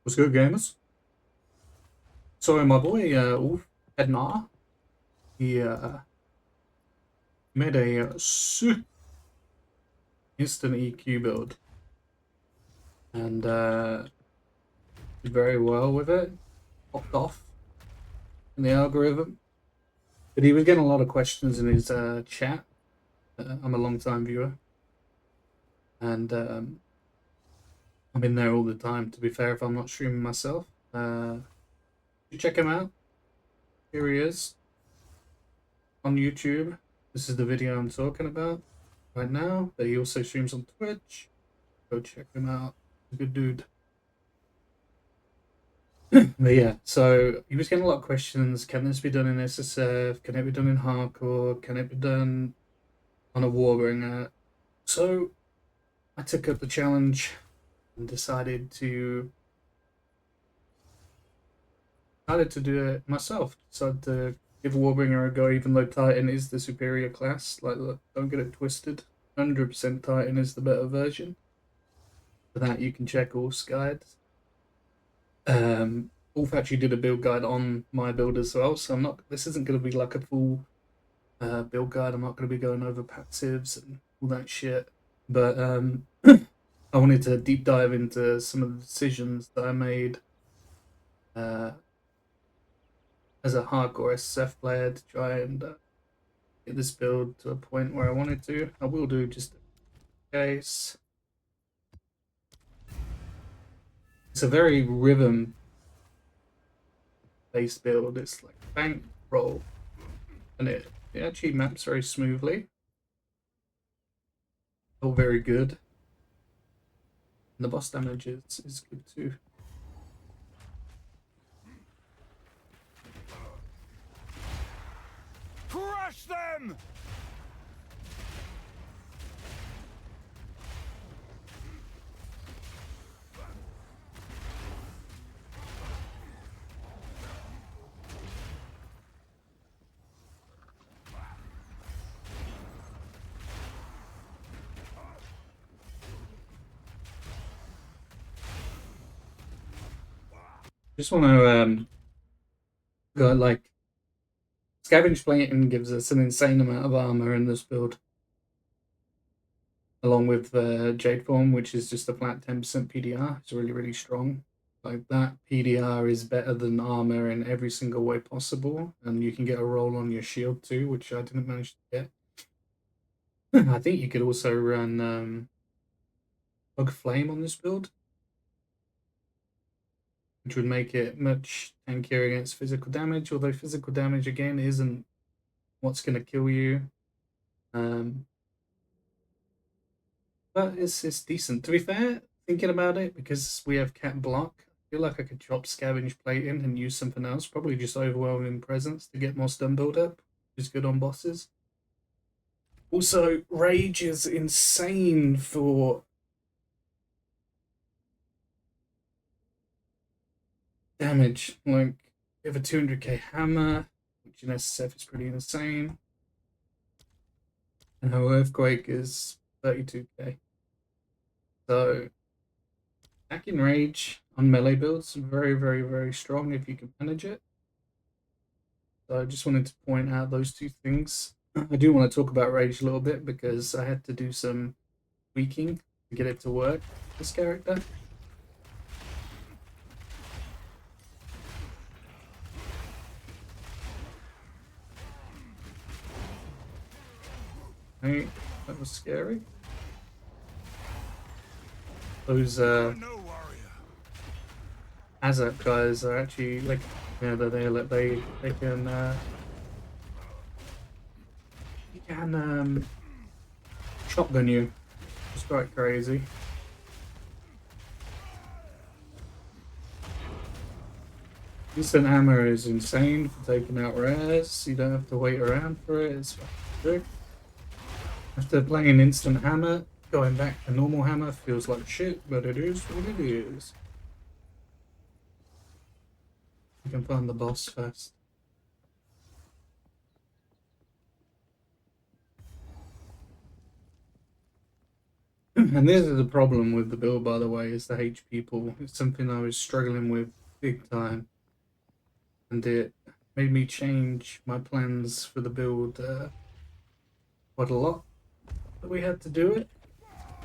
What's good, gamers? So my boy Ulf Ednar, he made a sick instant EQ build and did very well with it. Popped off in the algorithm, but he was getting a lot of questions in his chat. I'm a long time viewer, and I'm in there all the time. To be fair, if I'm not streaming myself, you check him out. Here he is on YouTube. This is the video I'm talking about right now. But he also streams on Twitch. Go check him out. He's a good dude. But yeah, so he was getting a lot of questions. Can this be done in SSF? Can it be done in hardcore? Can it be done on a Warbringer? So I took up the challenge and decided to do it myself. Decided to give Warbringer a go, even though Titan is the superior class. Like, look, don't get it twisted. 100% Titan is the better version. For that, you can check Ulf's guides. Ulf actually did a build guide on my build as well, so I'm not. This isn't going to be like a full build guide. I'm not going to be going over passives and all that shit. But I wanted to deep dive into some of the decisions that I made as a hardcore SSF player to try and get this build to a point where I wanted to. I will do just in case. It's a very rhythm based build. It's like bank roll, and it actually maps very smoothly. All very good. And the boss damage is good too. Crush them! Just want to go like scavenge plating gives us an insane amount of armor in this build, along with Jade Form, which is just a flat 10% PDR. It's really strong. Like that PDR is better than armor in every single way possible, and you can get a roll on your shield too, which I didn't manage to get. I think you could also run Bug Flame on this build, which would make it much tankier against physical damage, although physical damage again isn't what's going to kill you. But it's decent. To be fair, thinking about it, because we have cat block, I feel like I could drop scavenge plating and use something else, probably just overwhelming presence to get more stun build up, which is good on bosses. Also, rage is insane for damage. Like, you have a 200k hammer, which in SSF is pretty insane. And our earthquake is 32k. So, attacking rage on melee builds very strong if you can manage it. So I just wanted to point out those two things. I do want to talk about rage a little bit because I had to do some tweaking to get it to work, this character. Right, that was scary. Those Azap guys are actually like, yeah, they can shotgun you. It's quite crazy. Instant hammer is insane for taking out rares. You don't have to wait around for it. It's good. After playing instant hammer, going back to normal hammer feels like shit, but it is what it is. You can find the boss first. And this is the problem with the build, by the way, is the HP pool. It's something I was struggling with big time, and it made me change my plans for the build quite a lot. But we had to do it.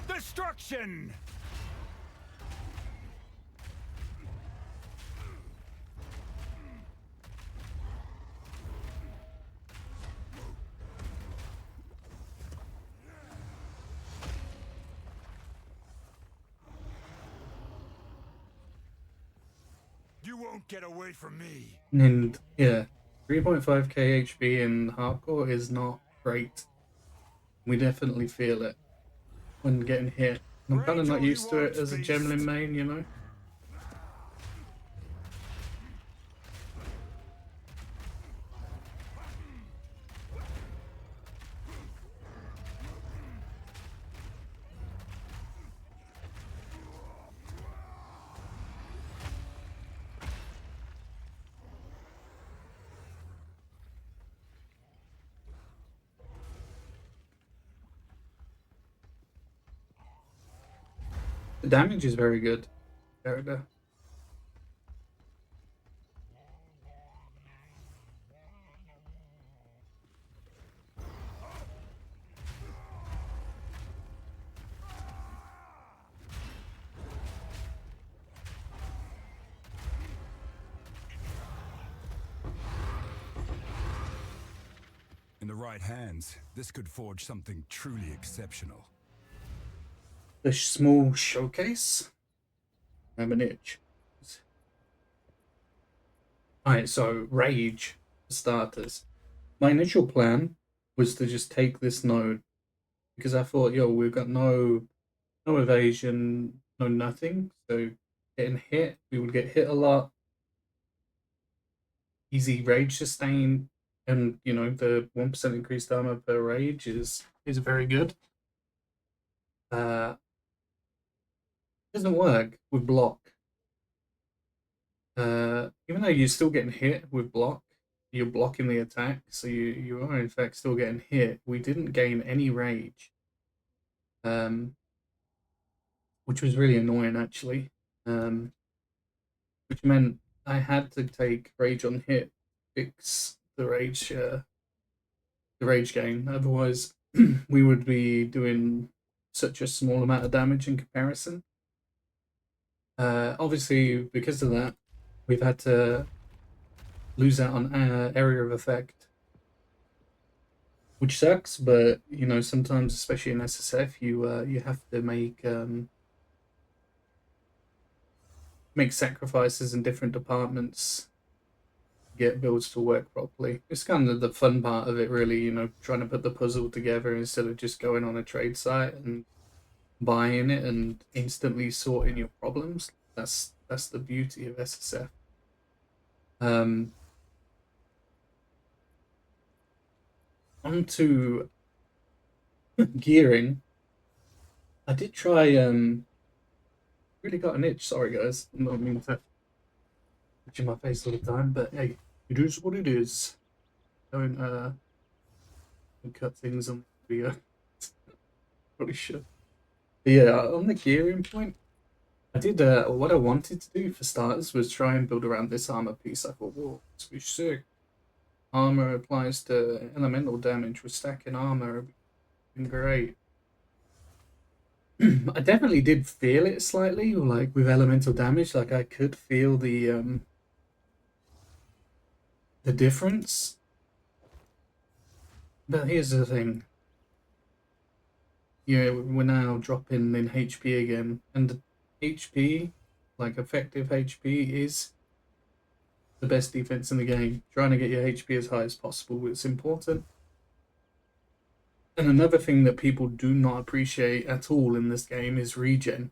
Destruction! You won't get away from me. And yeah, 3.5k HP in hardcore is not great. We definitely feel it when getting hit. I'm kind of Rage not only used to it wants as a beast. Gemlin main, you know? The damage is very good, character. In the right hands, this could forge something truly exceptional. The small showcase. I have an itch. Alright, so Rage, for starters. My initial plan was to just take this node because I thought, yo, we've got no evasion, no nothing. So getting hit, we would get hit a lot. Easy rage sustain, and you know the 1% increased armor per rage is very good. Doesn't work with block. Even though you're still getting hit with block, you're blocking the attack, so you are in fact still getting hit. We didn't gain any rage, um, which was really annoying actually. Um, which meant I had to take rage on hit, fix the rage gain. Otherwise, we would be doing such a small amount of damage in comparison. Obviously, because of that, we've had to lose out on area of effect, which sucks. But you know, sometimes, especially in SSF, you have to make sacrifices in different departments to get builds to work properly. It's kind of the fun part of it, really. You know, trying to put the puzzle together instead of just going on a trade site and buying it and instantly sorting your problems. That's the beauty of SSF. Um, onto gearing. I did try. Really got an itch. Sorry, guys. I'm not meaning to itch in my face all the time, but hey, it is what it is. Don't cut things on the video. Probably should. But yeah, on the gearing point, I did what I wanted to do for starters was try and build around this armor piece. I thought, whoa, this would be sick. Armor applies to elemental damage with stacking armor. Been great. I definitely did feel it slightly, like with elemental damage. Like I could feel the difference. But here's the thing. You know, we're now dropping in HP again, and the HP, like effective HP, is the best defense in the game. Trying to get your HP as high as possible is important. And another thing that people do not appreciate at all in this game is regen.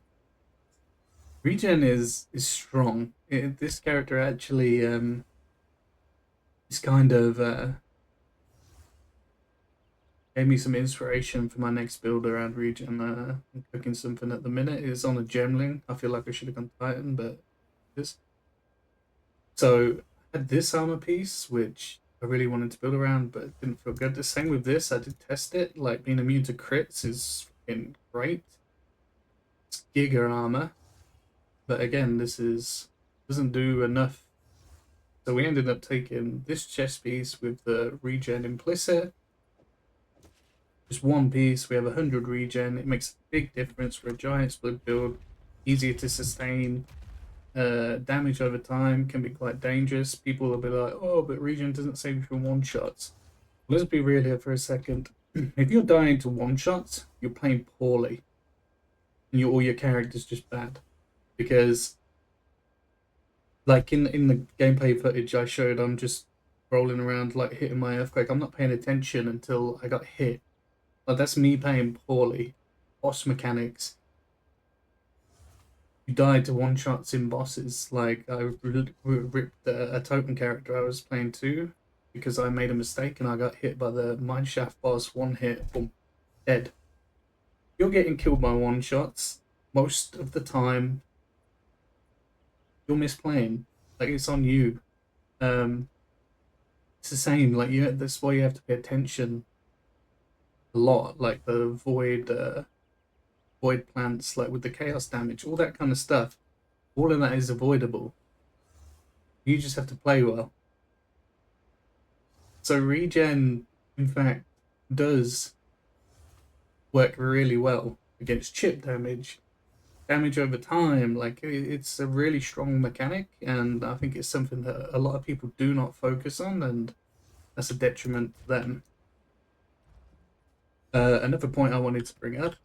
Regen is strong. This character actually is kind of gave me some inspiration for my next build around regen. I'm cooking something at the minute. It's on a gemling. I feel like I should have gone Titan, but it is. So I had this armor piece, which I really wanted to build around, but it didn't feel good. The same with this. I did test it. Like being immune to crits is fucking great. It's Giga armor, but again, this doesn't do enough. So we ended up taking this chest piece with the regen implicit. Just one piece, we have 100 regen. It makes a big difference for a giant split build. Easier to sustain. Damage over time can be quite dangerous. People will be like, oh, but regen doesn't save you from one shots. Let's be real here for a second. If you're dying to one shots, you're playing poorly. And all your character's just bad. Because like in the gameplay footage I showed, I'm just rolling around like hitting my earthquake. I'm not paying attention until I got hit. Like that's me playing poorly. Boss mechanics. You died to one shots in bosses. Like I ripped a totem character I was playing too because I made a mistake and I got hit by the mineshaft boss. One hit, boom, dead. You're getting killed by one shots most of the time. You're misplaying. Like it's on you. It's the same. Like that's why you have to pay attention a lot. Like the void plants, like with the chaos damage, all that kind of stuff. All of that is avoidable. You just have to play well. So regen, in fact, does work really well against chip damage, damage over time. Like it's a really strong mechanic, and I think it's something that a lot of people do not focus on, and that's a detriment to them. Another point I wanted to bring up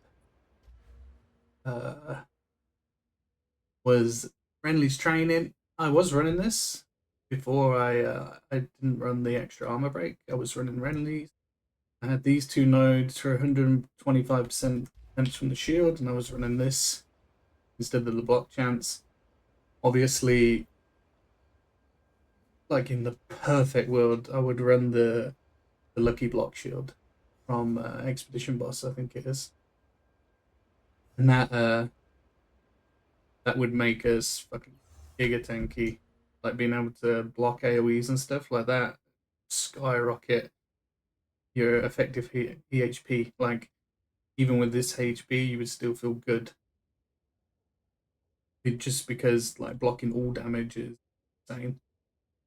was Renly's training. I was running this before I didn't run the extra armor break. I was running Renly's. I had these two nodes for 125% defense from the shield, and I was running this instead of the block chance. Obviously, like in the perfect world, I would run the lucky block shield from Expedition Boss, I think it is, and that would make us fucking giga tanky, like being able to block AoEs and stuff like that, skyrocket your effective EHP. Like even with this HP, you would still feel good. Just because like blocking all damage is insane.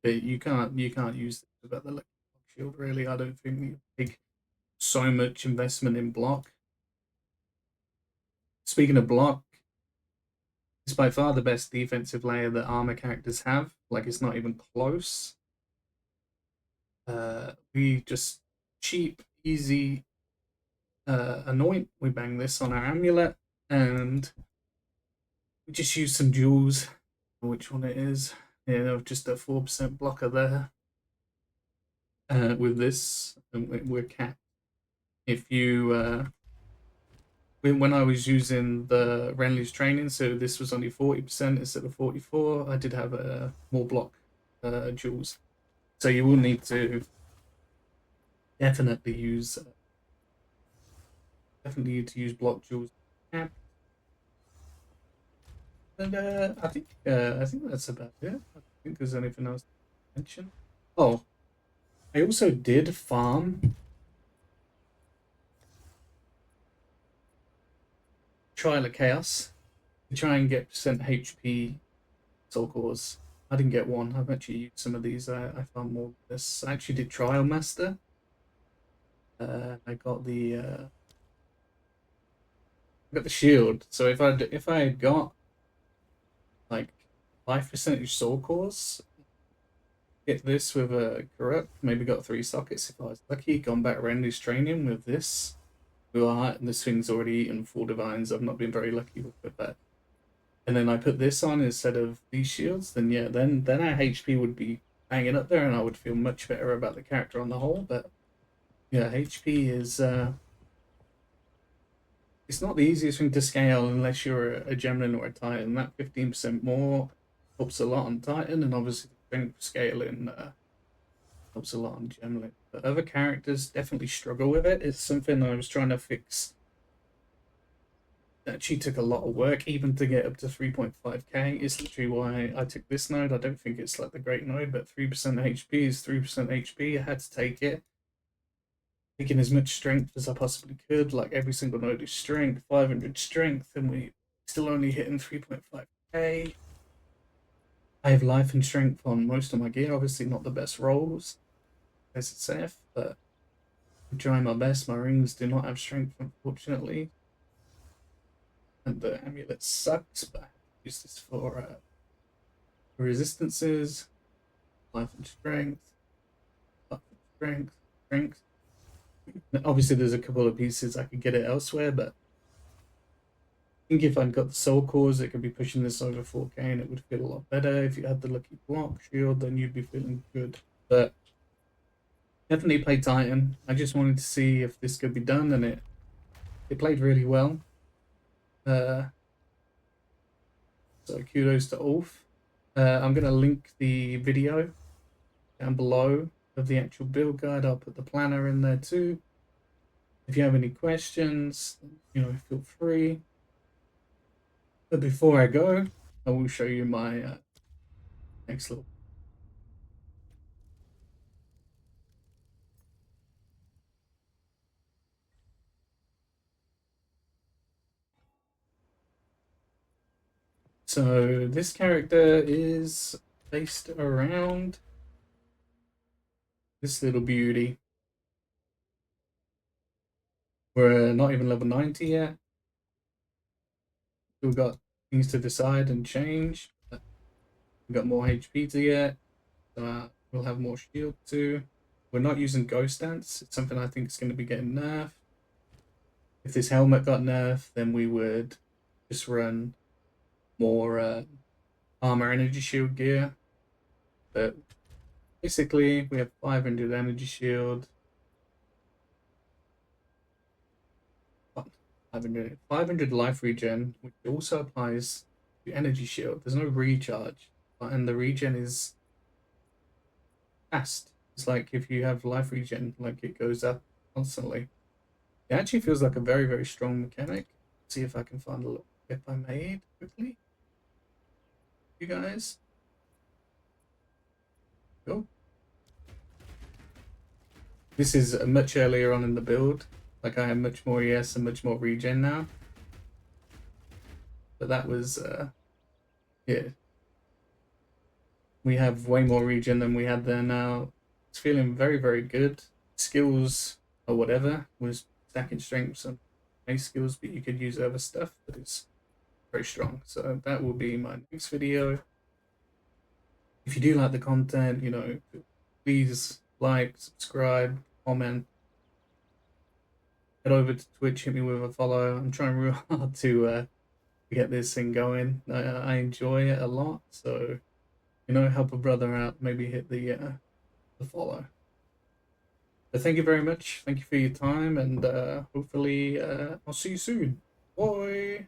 But you can't use it without the lucky block shield. Really, I don't think you take so much investment in block. Speaking of block, it's by far the best defensive layer that armor characters have. Like it's not even close. We just cheap, easy anoint. We bang this on our amulet, and we just use some jewels. Which one it is? Yeah, just a 4% blocker there. With this, and we're capped. If you when I was using the Renly's training, so this was only 40% instead of 44. I did have a more block jewels, so you will need to definitely use block jewels. And I think that's about it. I think there's anything else to mention. Oh, I also did farm Trial of Chaos to try and get percent HP soul cores. I didn't get one. I've actually used some of these. I found more of this. I actually did Trial Master. I got the shield. So if I had got like 5% soul cores, get this with a corrupt, maybe got 3 sockets if I was lucky. Gone back Renly's training with this. And this thing's already eaten 4 divines. I've not been very lucky with that. And then I put this on instead of these shields, then yeah, then our HP would be hanging up there and I would feel much better about the character on the whole. But yeah, HP is it's not the easiest thing to scale unless you're a Gemlin or a Titan. That 15% more helps a lot on Titan, and obviously the strength scaling helps a lot on Gemlin. But other characters definitely struggle with it. It's something I was trying to fix. It actually took a lot of work even to get up to 3.5k. It's literally why I took this node. I don't think it's like the great node, but 3% HP is 3% HP. I had to take it. Taking as much strength as I possibly could. Like every single node is strength, 500 strength, and we Still only hitting 3.5k. I have life and strength on most of my gear. Obviously not the best rolls, HCSSF, but I'm trying my best. My rings do not have strength, unfortunately. And the amulet sucks, but I have to use this for resistances, life and strength, life and strength, strength. Now, obviously, there's a couple of pieces I could get it elsewhere, but I think if I'd got the soul cores, it could be pushing this over 4k and it would feel a lot better. If you had the lucky block shield, then you'd be feeling good. But definitely play Titan. I just wanted to see if this could be done, and it played really well. So kudos to Ulf. I'm going to link the video down below of the actual build guide. I'll put the planner in there too. If you have any questions, feel free. But before I go, I will show you my next little. So this character is based around this little beauty. We're not even level 90 yet. We've got things to decide and change. We've got more HP to get. We'll have more shield too. We're not using Ghost Dance. It's something I think is going to be getting nerfed. If this helmet got nerfed, then we would just run more armor energy shield gear. But basically, we have 500 energy shield. 500 life regen, which also applies to energy shield. There's no recharge, and the regen is fast. It's like if you have life regen, like it goes up constantly. It actually feels like a very, very strong mechanic. Let's see if I can find a little clip I made quickly. You guys. Go. This is much earlier on in the build. Like I have much more ES and much more regen now. But that was, yeah. We have way more regen than we had there now. It's feeling very, very good. Skills or whatever was stacking strengths and base skills, but you could use other stuff that is very strong. So that will be my next video. If you do like the content, please like, subscribe, comment. Head over to Twitch, hit me with a follow. I'm trying real hard to get this thing going. I enjoy it a lot, so help a brother out. Maybe hit the follow. But thank you very much. Thank you for your time, and hopefully I'll see you soon. Bye.